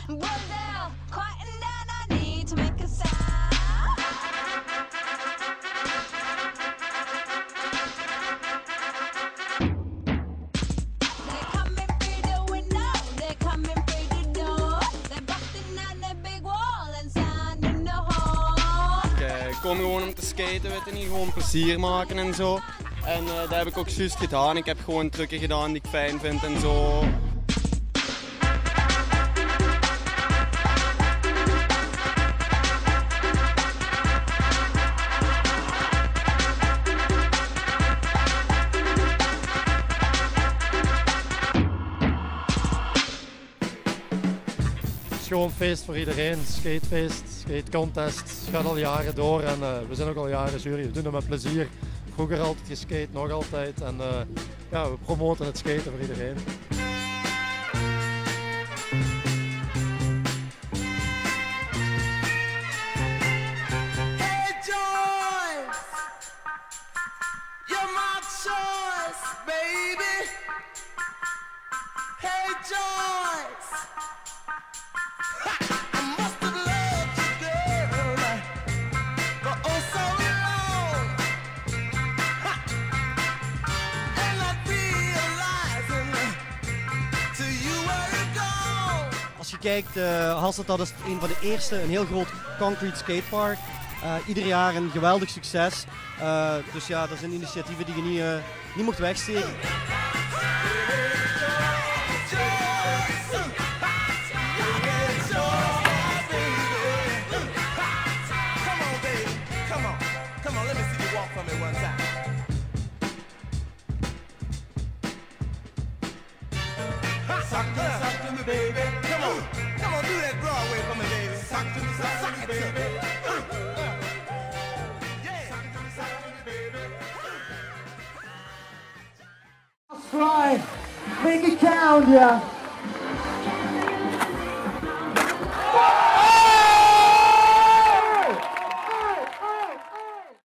Ik kom gewoon om te skaten, weet je niet, gewoon plezier maken en zo. En dat heb ik ook juist gedaan. Ik heb gewoon trucken gedaan die ik fijn vind en zo. Het is gewoon feest voor iedereen, skatefeest, skatecontest, het gaat al jaren door en we zijn ook al jaren jury, we doen het met plezier. Vroeger altijd geskate, nog altijd en ja, we promoten het skaten voor iedereen. Hey Joyce, you're my choice, baby. Hey Joyce. Als je kijkt, Hasselt is een van de eerste, een heel groot concrete skatepark. Ieder jaar een geweldig succes. Dus ja, dat zijn initiatieven die je niet mocht wegsteken. Baby, come on, do that Broadway for me, baby. Sock to me, baby. Yeah. Sock to me, baby. That's right. Make it count, yeah.